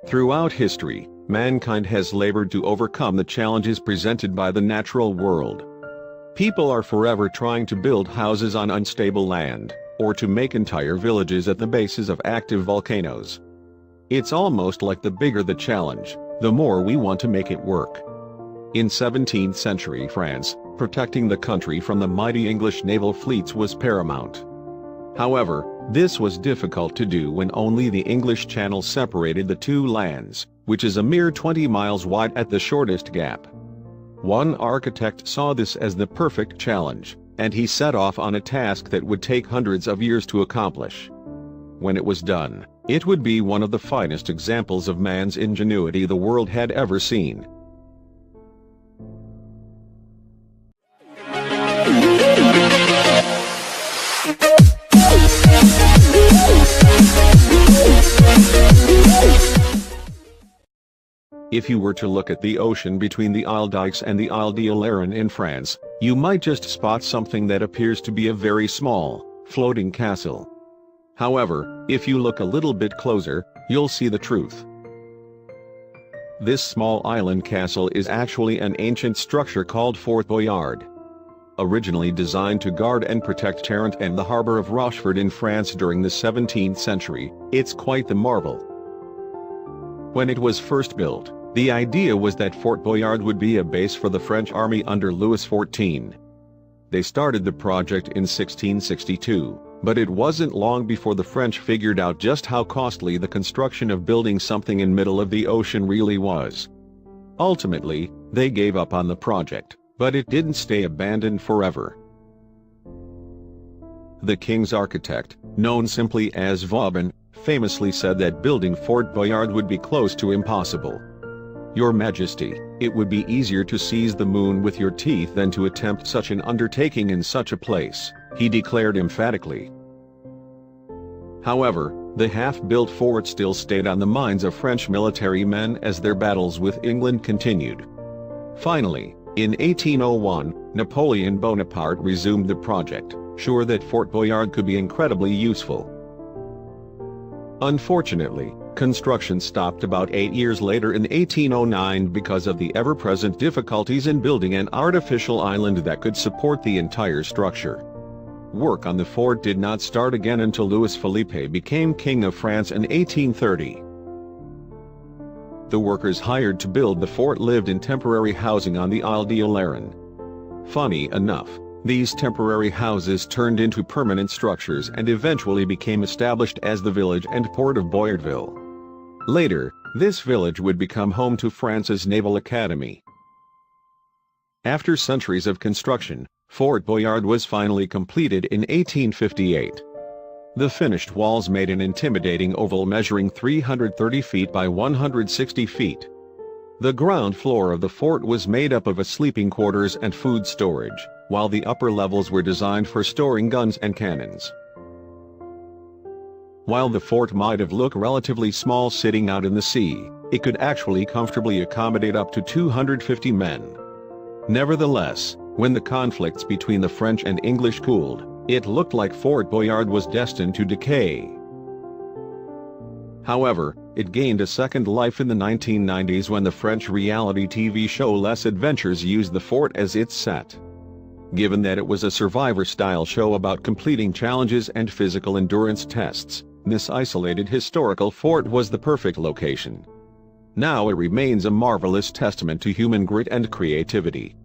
Throughout history, mankind has labored to overcome the challenges presented by the natural world. People are forever trying to build houses on unstable land, or to make entire villages at the bases of active volcanoes. It's almost like the bigger the challenge, the more we want to make it work. In 17th century France, protecting the country from the mighty English naval fleets was paramount. However, this was difficult to do when only the English Channel separated the two lands, which is a mere 20 miles wide at the shortest gap. One architect saw this as the perfect challenge, and he set off on a task that would take hundreds of years to accomplish. When it was done, it would be one of the finest examples of man's ingenuity the world had ever seen. If you were to look at the ocean between the Isle d'Aix and the Isle d'Oléron in France, you might just spot something that appears to be a very small, floating castle. However, if you look a little bit closer, you'll see the truth. This small island castle is actually an ancient structure called Fort Boyard. Originally designed to guard and protect Tarente and the harbor of Rochefort in France during the 17th century, it's quite the marvel. When it was first built, the idea was that Fort Boyard would be a base for the French army under Louis XIV. They started the project in 1662, but it wasn't long before the French figured out just how costly the construction of building something in middle of the ocean really was. Ultimately, they gave up on the project, but it didn't stay abandoned forever. The king's architect, known simply as Vauban, famously said that building Fort Boyard would be close to impossible. "Your Majesty, it would be easier to seize the moon with your teeth than to attempt such an undertaking in such a place," he declared emphatically. However, the half-built fort still stayed on the minds of French military men as their battles with England continued. Finally, in 1801, Napoleon Bonaparte resumed the project, sure that Fort Boyard could be incredibly useful. Unfortunately, construction stopped about 8 years later in 1809 because of the ever-present difficulties in building an artificial island that could support the entire structure. Work on the fort did not start again until Louis Philippe became King of France in 1830. The workers hired to build the fort lived in temporary housing on the Isle d'Oléron. Funny enough, these temporary houses turned into permanent structures and eventually became established as the village and port of Boyardville. Later, this village would become home to France's Naval Academy. After centuries of construction, Fort Boyard was finally completed in 1858. The finished walls made an intimidating oval measuring 330 feet by 160 feet. The ground floor of the fort was made up of sleeping quarters and food storage, while the upper levels were designed for storing guns and cannons. While the fort might have looked relatively small sitting out in the sea, it could actually comfortably accommodate up to 250 men. Nevertheless, when the conflicts between the French and English cooled, it looked like Fort Boyard was destined to decay. However, it gained a second life in the 1990s when the French reality TV show Les Adventures used the fort as its set. Given that it was a survivor-style show about completing challenges and physical endurance tests, this isolated historical fort was the perfect location. Now it remains a marvelous testament to human grit and creativity.